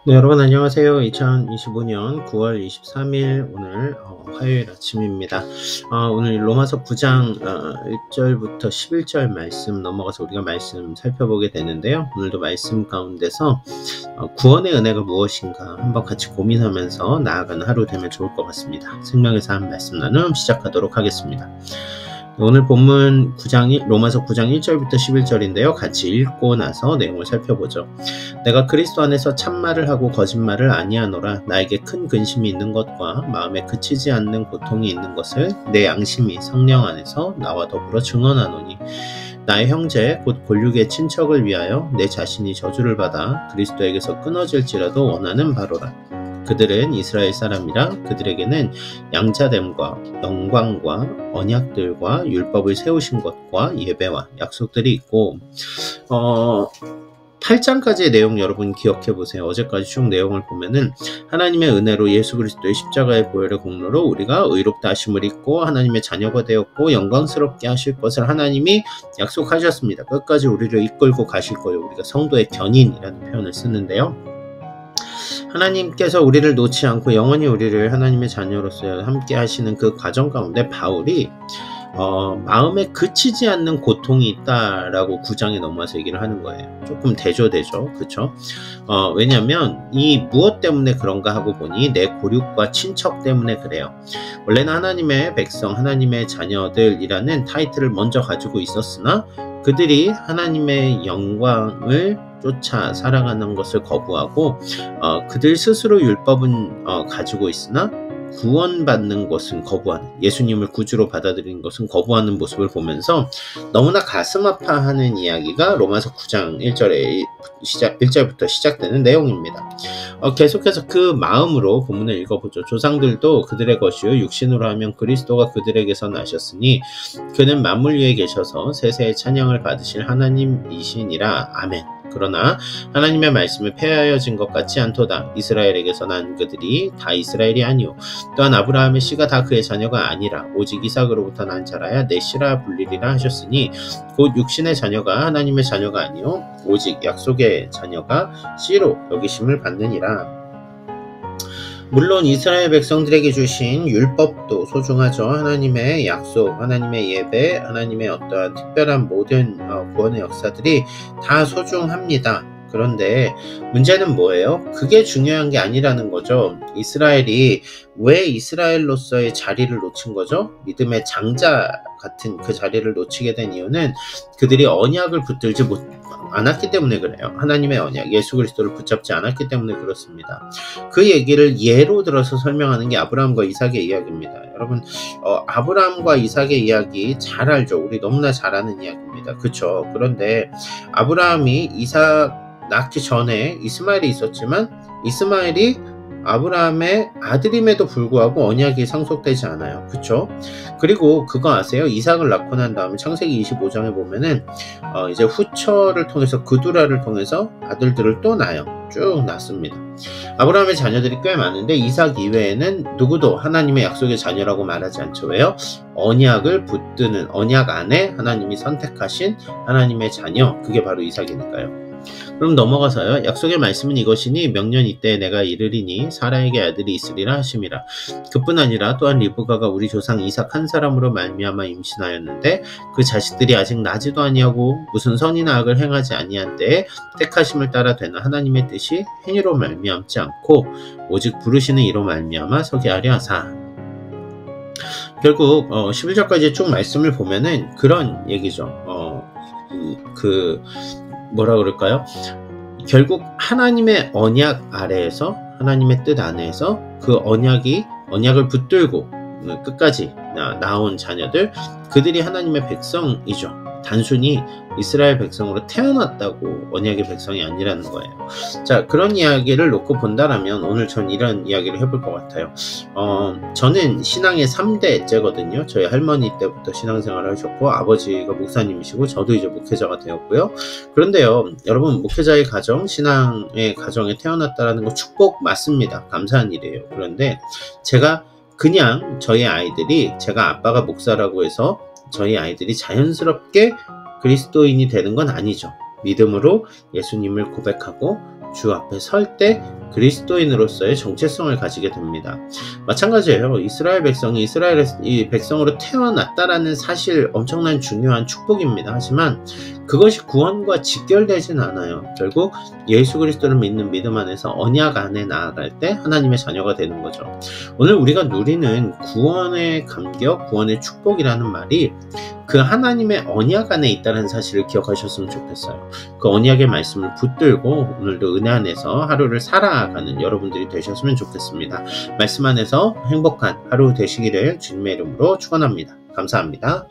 네, 여러분 안녕하세요. 2025년 9월 23일 오늘 화요일 아침입니다. 오늘 로마서 9장 1절부터 11절 말씀 넘어가서 우리가 말씀 살펴보게 되는데요. 오늘도 말씀 가운데서 구원의 은혜가 무엇인가 한번 같이 고민하면서 나아가는 하루 되면 좋을 것 같습니다. 생명의 삶 말씀 나눔 시작하도록 하겠습니다. 오늘 본문 로마서 9장 1절부터 11절인데요. 같이 읽고 나서 내용을 살펴보죠. 내가 그리스도 안에서 참말을 하고 거짓말을 아니하노라. 나에게 큰 근심이 있는 것과 마음에 그치지 않는 고통이 있는 것을 내 양심이 성령 안에서 나와 더불어 증언하노니 나의 형제 곧 골육의 친척을 위하여 내 자신이 저주를 받아 그리스도에게서 끊어질지라도 원하는 바로라. 그들은 이스라엘 사람이라 그들에게는 양자됨과 영광과 언약들과 율법을 세우신 것과 예배와 약속들이 있고 8장까지의 내용 여러분 기억해 보세요. 어제까지 쭉 내용을 보면은 하나님의 은혜로 예수 그리스도의 십자가의 보혈의 공로로 우리가 의롭다 하심을 입고 하나님의 자녀가 되었고 영광스럽게 하실 것을 하나님이 약속하셨습니다. 끝까지 우리를 이끌고 가실 거예요. 우리가 성도의 견인이라는 표현을 쓰는데요. 하나님께서 우리를 놓지 않고 영원히 우리를 하나님의 자녀로서 함께 하시는 그 과정 가운데 바울이 마음에 그치지 않는 고통이 있다라고 9장에 넘어와서 얘기를 하는 거예요. 조금 대조되죠. 그렇죠? 왜냐하면 이 무엇 때문에 그런가 하고 보니 내 고륙과 친척 때문에 그래요. 원래는 하나님의 백성, 하나님의 자녀들이라는 타이틀을 먼저 가지고 있었으나 그들이 하나님의 영광을 쫓아 살아가는 것을 거부하고 그들 스스로 율법은 가지고 있으나 구원받는 것은 거부하는, 예수님을 구주로 받아들이는 것은 거부하는 모습을 보면서 너무나 가슴 아파하는 이야기가 로마서 9장 1절부터 시작되는 내용입니다. 계속해서 그 마음으로 본문을 읽어보죠. 조상들도 그들의 것이요 육신으로 하면 그리스도가 그들에게서 나셨으니 그는 만물 위에 계셔서 세세의 찬양을 받으실 하나님이시니라. 아멘. 그러나 하나님의 말씀을 폐하여진 것 같지 않도다. 이스라엘에게서 난 그들이 다 이스라엘이 아니오. 또한 아브라함의 씨가 다 그의 자녀가 아니라 오직 이삭으로부터 난 자라야 내 씨라 불리리라 하셨으니 곧 육신의 자녀가 하나님의 자녀가 아니오 오직 약속의 자녀가 씨로 여기심을 받느니라. 물론 이스라엘 백성들에게 주신 율법도 소중하죠. 하나님의 약속, 하나님의 예배, 하나님의 어떠한 특별한 모든 구원의 역사들이 다 소중합니다. 그런데 문제는 뭐예요? 그게 중요한 게 아니라는 거죠. 이스라엘이 왜 이스라엘로서의 자리를 놓친 거죠? 믿음의 장자 같은 그 자리를 놓치게 된 이유는 그들이 언약을 붙들지 않았기 때문에 그래요. 하나님의 언약, 예수 그리스도를 붙잡지 않았기 때문에 그렇습니다. 그 얘기를 예로 들어서 설명하는 게 아브라함과 이삭의 이야기입니다. 여러분, 아브라함과 이삭의 이야기 잘 알죠? 우리 너무나 잘 아는 이야기입니다. 그렇죠? 그런데 아브라함이 이삭 낳기 전에 이스마엘이 있었지만 이스마엘이 아브라함의 아들임에도 불구하고 언약이 상속되지 않아요. 그쵸? 그리고 그거 아세요? 이삭을 낳고 난 다음에 창세기 25장에 보면은 이제 후처를 통해서 그두라를 통해서 아들들을 또 낳아요. 쭉 낳습니다. 아브라함의 자녀들이 꽤 많은데 이삭 이외에는 누구도 하나님의 약속의 자녀라고 말하지 않죠. 왜요? 언약을 붙드는, 언약 안에 하나님이 선택하신 하나님의 자녀, 그게 바로 이삭이니까요. 그럼 넘어가서요. 약속의 말씀은 이것이니 명년 이때에 내가 이르리니 사라에게 아들이 있으리라 하심이라. 그뿐 아니라 또한 리브가가 우리 조상 이삭 한 사람으로 말미암아 임신하였는데 그 자식들이 아직 나지도 아니하고 무슨 선이나 악을 행하지 아니한 때에 택하심을 따라 되는 하나님의 뜻이 행위로 말미암지 않고 오직 부르시는 이로 말미암아 서게 하려 하사. 결국 11절까지 쭉 말씀을 보면은 그런 얘기죠. 뭐라 그럴까요? 결국 하나님의 언약 아래에서, 하나님의 뜻 안에서 그 언약을 붙들고 끝까지 나온 자녀들, 그들이 하나님의 백성이죠. 단순히 이스라엘 백성으로 태어났다고 언약의 백성이 아니라는 거예요. 자, 그런 이야기를 놓고 본다라면 오늘 전 이런 이야기를 해볼 것 같아요. 저는 신앙의 3대째거든요. 저희 할머니 때부터 신앙생활을 하셨고 아버지가 목사님이시고 저도 이제 목회자가 되었고요. 그런데요, 여러분, 목회자의 가정, 신앙의 가정에 태어났다라는 거 축복 맞습니다. 감사한 일이에요. 그런데 제가 그냥 저희 아이들이, 제가 아빠가 목사라고 해서 저희 아이들이 자연스럽게 그리스도인이 되는 건 아니죠. 믿음으로 예수님을 고백하고 주 앞에 설 때 그리스도인으로서의 정체성을 가지게 됩니다. 마찬가지예요. 이스라엘 백성이 이스라엘의 백성으로 태어났다라는 사실 엄청난 중요한 축복입니다. 하지만 그것이 구원과 직결되진 않아요. 결국 예수 그리스도를 믿는 믿음 안에서 언약 안에 나아갈 때 하나님의 자녀가 되는 거죠. 오늘 우리가 누리는 구원의 감격, 구원의 축복이라는 말이 그 하나님의 언약 안에 있다는 사실을 기억하셨으면 좋겠어요. 그 언약의 말씀을 붙들고 오늘도 은혜 안에서 하루를 살아가는 여러분들이 되셨으면 좋겠습니다. 말씀 안에서 행복한 하루 되시기를 주님의 이름으로 축원합니다. 감사합니다.